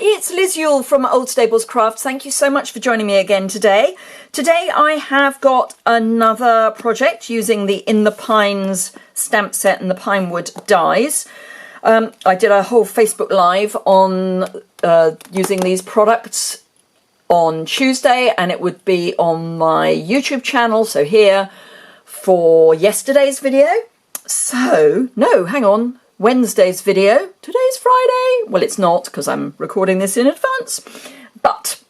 it's Liz Yuille from Old Stables Crafts. Thank you so much for joining me again today. Today I have got another project using the In the Pines stamp set and the Pinewood dies. I did a whole Facebook Live on using these products on Tuesday, and it would be on my YouTube channel, so here, for yesterday's video. So, no, hang on. Wednesday's video. Today's Friday. Well, it's not because I'm recording this in advance. But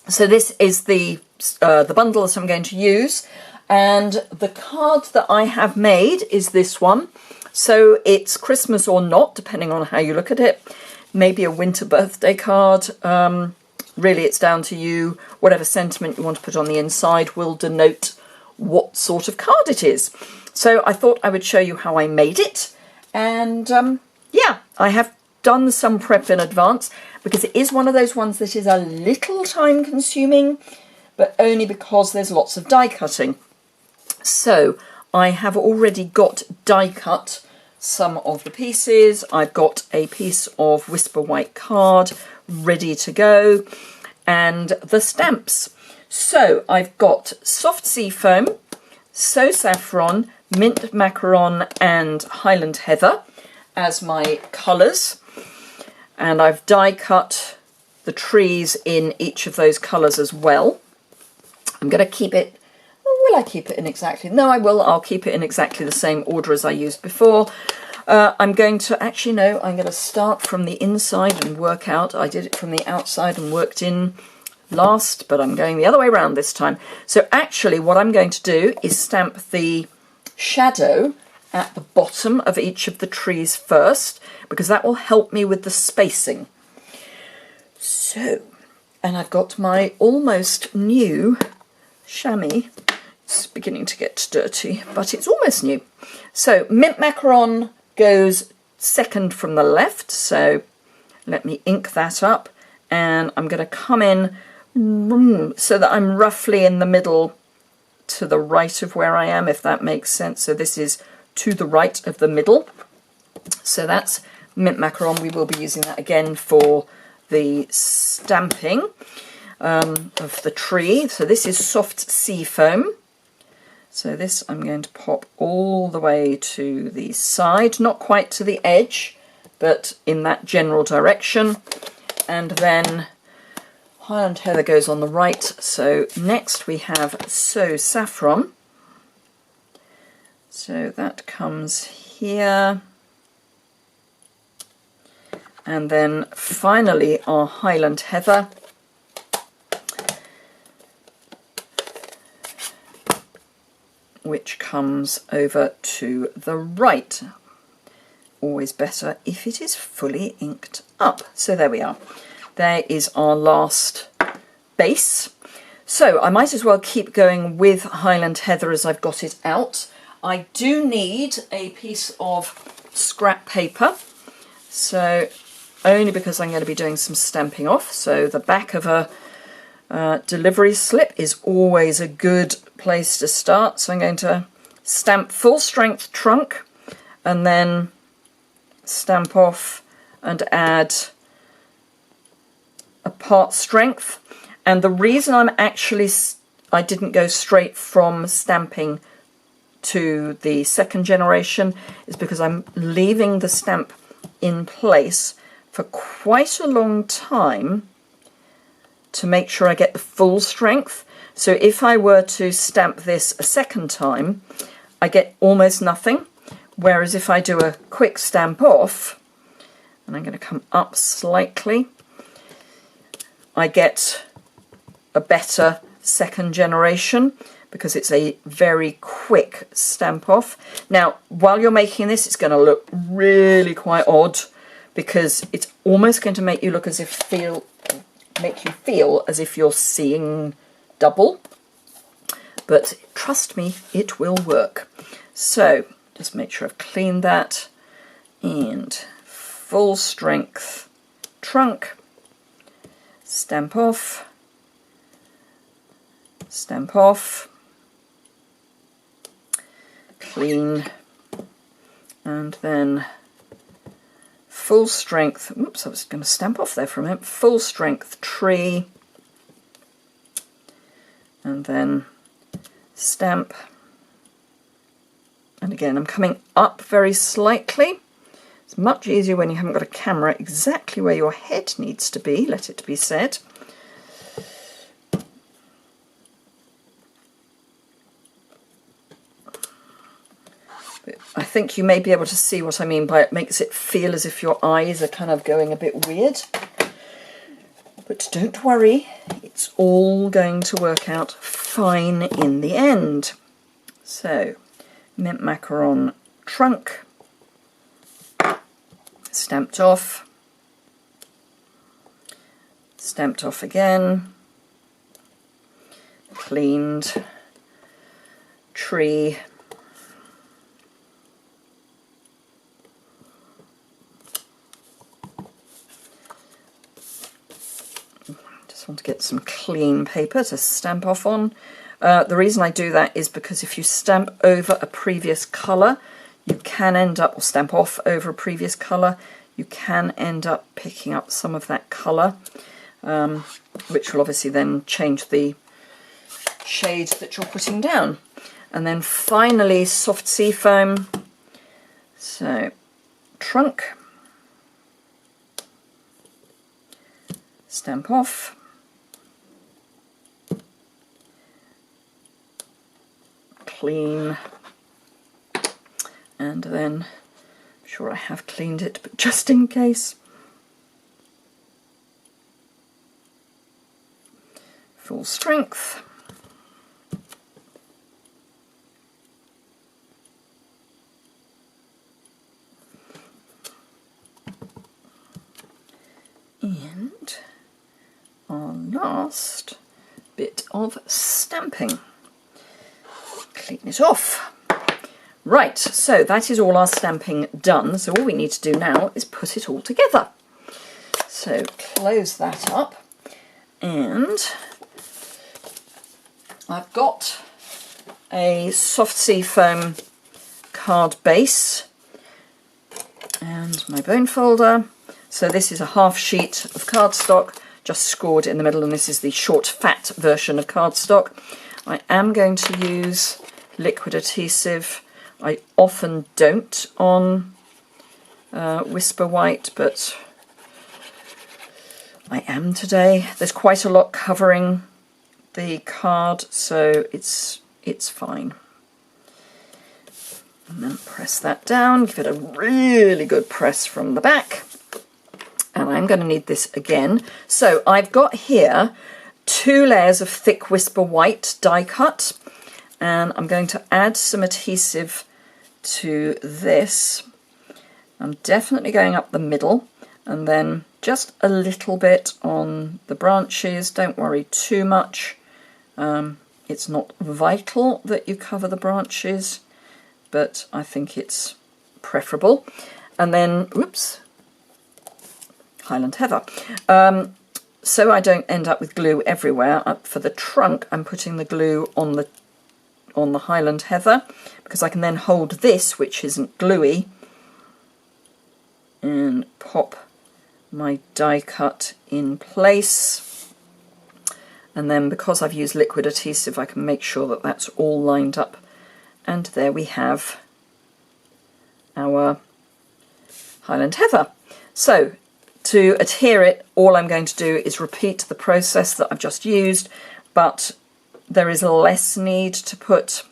so this is the bundles I'm going to use, and the card that I have made is this one. So it's Christmas or not, depending on how you look at it. Maybe a winter birthday card. Really, it's down to you. Whatever sentiment you want to put on the inside will denote what sort of card it is. So I thought I would show you how I made it. And yeah, I have done some prep in advance because it is one of those ones that is a little time consuming, but only because there's lots of die cutting. So I have already got die cut some of the pieces. I've got a piece of Whisper White card ready to go, and the stamps. So I've got Soft Seafoam, So Saffron, Mint Macaron and Highland Heather as my colours, and I've die cut the trees in each of those colours as well. I'm going to keep it, will I keep it in exactly, no I will, I'll keep it in exactly the same order as I used before. I'm going to, actually no, I'm going to start from the inside and work out. I did it from the outside and worked in last, but I'm going the other way around this time. So actually what I'm going to do is stamp the shadow at the bottom of each of the trees first, because that will help me with the spacing. So, and I've got my almost new chamois. It's beginning to get dirty, but it's almost new. So Mint Macaron goes second from the left, so let me ink that up, and I'm going to come in so that I'm roughly in the middle to the right of where I am, if that makes sense. So this is to the right of the middle. So that's Mint Macaron. We will be using that again for the stamping of the tree. So this is Soft Seafoam. So this I'm going to pop all the way to the side, not quite to the edge, but in that general direction. And then Highland Heather goes on the right. So next we have So Saffron. So that comes here. And then finally our Highland Heather. Which comes over to the right. Always better if it is fully inked up. So there we are. There is our last base. So I might as well keep going with Highland Heather as I've got it out. I do need a piece of scrap paper, so only because I'm going to be doing some stamping off. So the back of a delivery slip is always a good place to start. So I'm going to stamp full strength trunk and then stamp off and add a part strength. And the reason I didn't go straight from stamping to the second generation is because I'm leaving the stamp in place for quite a long time to make sure I get the full strength. So if I were to stamp this a second time, I get almost nothing, whereas if I do a quick stamp off, and I'm going to come up slightly, I get a better second generation because it's a very quick stamp off. Now, while you're making this, it's going to look really quite odd because it's almost going to make you look as if make you feel as if you're seeing double. But trust me, it will work. So just make sure I've cleaned that, and full strength trunk, stamp off, clean, and then full strength, oops, I was going to stamp off there for a minute, full strength tree, and then stamp. And again, I'm coming up very slightly. It's much easier when you haven't got a camera exactly where your head needs to be, let it be said. I think you may be able to see what I mean by it makes it feel as if your eyes are kind of going a bit weird. But don't worry, it's all going to work out fine in the end. So, mint macaron trunk, stamped off again, cleaned, tree, want to get some clean paper to stamp off on. The reason I do that is because if you stamp over a previous colour, you can end up, or stamp off over a previous colour, you can end up picking up some of that colour, which will obviously then change the shade that you're putting down. And then finally, soft seafoam. So, trunk, stamp off, clean, and then, I'm sure I have cleaned it, but just in case, full strength, and our last bit of stamping. Clean it off. Right, so that is all our stamping done. So all we need to do now is put it all together. So close that up, and I've got a soft seafoam card base and my bone folder. So this is a half sheet of cardstock, just scored in the middle, and this is the short fat version of cardstock. I am going to use liquid adhesive. I often don't on Whisper White, but I am today. There's quite a lot covering the card, so it's fine. And then press that down, give it a really good press from the back. And I'm going to need this again. So I've got here 2 layers of thick Whisper White die cut, and I'm going to add some adhesive to this. I'm definitely going up the middle, and then just a little bit on the branches. Don't worry too much. It's not vital that you cover the branches, but I think it's preferable. And then, whoops, Highland Heather. So I don't end up with glue everywhere. For the trunk, I'm putting the glue on the Highland Heather, because I can then hold this, which isn't gluey, and pop my die cut in place. And then because I've used liquid adhesive, I can make sure that that's all lined up. And there we have our Highland Heather. So to adhere it, all I'm going to do is repeat the process that I've just used, but there is less need to put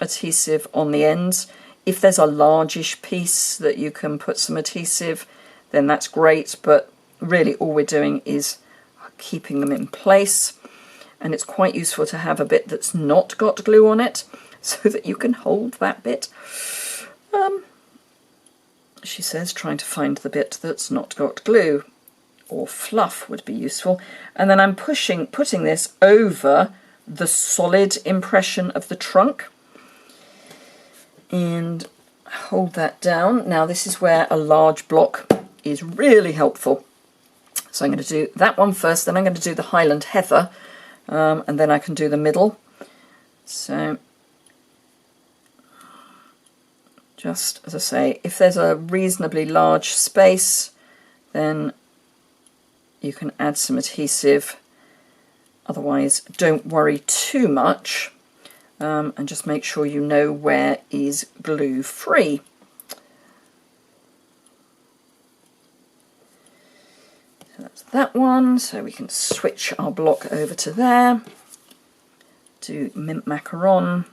adhesive on the ends. If there's a largish piece that you can put some adhesive, then that's great, but really all we're doing is keeping them in place. And it's quite useful to have a bit that's not got glue on it, so that you can hold that bit. She says trying to find the bit that's not got glue, or fluff would be useful. And then I'm putting this over the solid impression of the trunk, and hold that down. Now this is where a large block is really helpful. So I'm going to do that one first, then I'm going to do the Highland Heather, and then I can do the middle. So just as I say, if there's a reasonably large space, then you can add some adhesive. Otherwise, don't worry too much, and just make sure you know where is glue free. So that's that one, so we can switch our block over to there. Do mint macaron.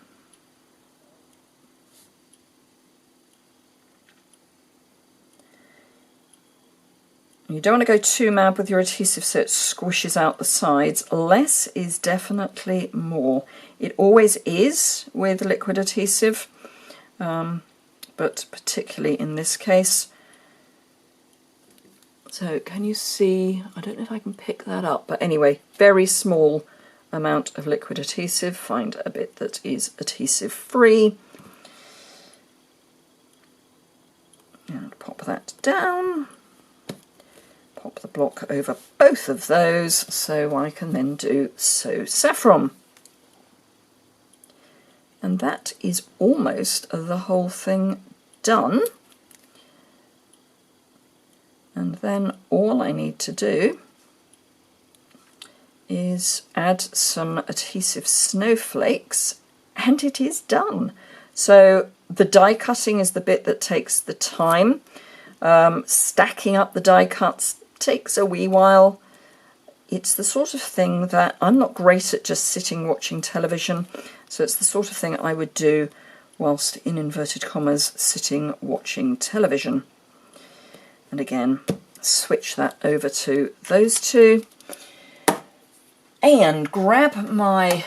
You don't want to go too mad with your adhesive so it squishes out the sides. Less is definitely more. It always is with liquid adhesive, but particularly in this case. So can you see, I don't know if I can pick that up, but anyway, very small amount of liquid adhesive. Find a bit that is adhesive free. And pop that down. Pop the block over both of those so I can then do So Saffron. And that is almost the whole thing done. And then all I need to do is add some adhesive snowflakes and it is done. So the die cutting is the bit that takes the time. Stacking up the die cuts takes a wee while. It's the sort of thing that I'm not great at just sitting watching television, so it's the sort of thing I would do whilst, in inverted commas, sitting watching television. And again, switch that over to those two and grab my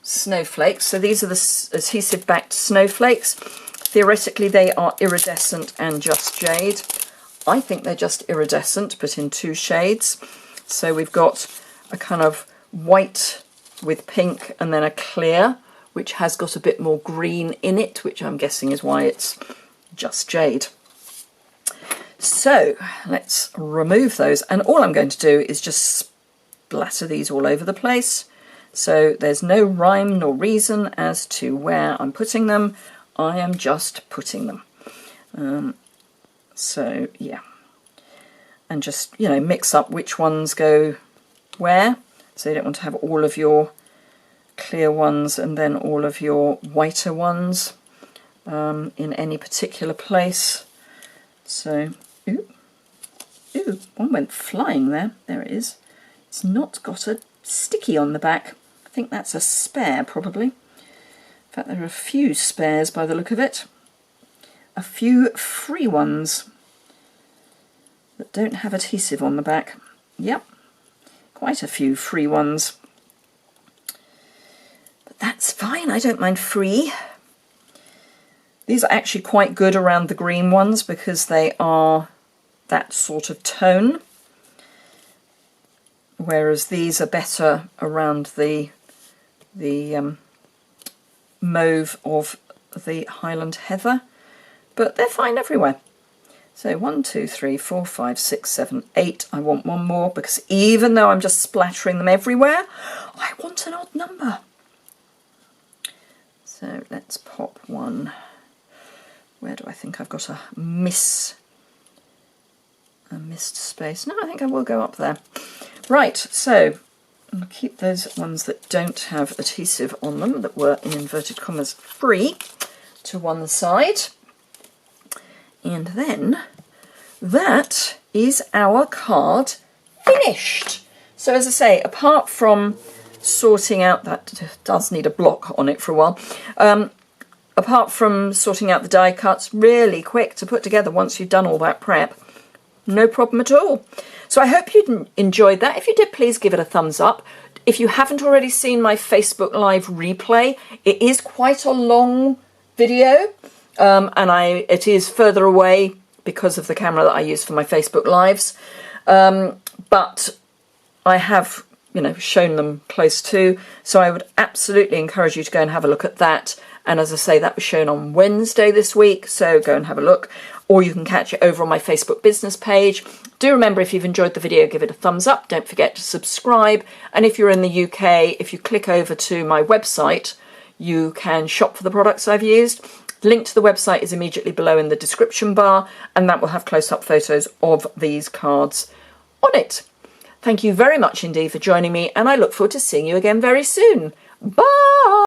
snowflakes. So these are the adhesive backed snowflakes. Theoretically they are iridescent and just jade. I think they're just iridescent, but in two shades. So we've got a kind of white with pink and then a clear, which has got a bit more green in it, which I'm guessing is why it's just jade. So let's remove those. And all I'm going to do is just splatter these all over the place. So there's no rhyme nor reason as to where I'm putting them. I am just putting them. So yeah, and just, you know, mix up which ones go where. So you don't want to have all of your clear ones and then all of your whiter ones in any particular place. So, ooh, one went flying there. There it is. It's not got a sticky on the back. I think that's a spare, probably. In fact, there are a few spares by the look of it. A few free ones that don't have adhesive on the back. Yep, quite a few free ones. But that's fine, I don't mind free. These are actually quite good around the green ones because they are that sort of tone. Whereas these are better around the mauve of the Highland Heather. But they're fine everywhere. So 1, 2, 3, 4, 5, 6, 7, 8. I want one more because even though I'm just splattering them everywhere, I want an odd number. So let's pop one. Where do I think I've got a missed space? No, I think I will go up there. Right, so I'll keep those ones that don't have adhesive on them, that were in inverted commas free, to one side. And then that is our card finished. So as I say, apart from sorting out, that does need a block on it for a while, apart from sorting out the die cuts, really quick to put together once you've done all that prep, no problem at all. So I hope you enjoyed that. If you did, please give it a thumbs up. If you haven't already seen my Facebook Live replay, it is quite a long video. And it is further away because of the camera that I use for my Facebook Lives. But I have, you know, shown them close to. So I would absolutely encourage you to go and have a look at that. And as I say, that was shown on Wednesday this week. So go and have a look. Or you can catch it over on my Facebook business page. Do remember, if you've enjoyed the video, give it a thumbs up. Don't forget to subscribe. And if you're in the UK, if you click over to my website, you can shop for the products I've used. The link to the website is immediately below in the description bar, and that will have close-up photos of these cards on it. Thank you very much indeed for joining me, and I look forward to seeing you again very soon. Bye!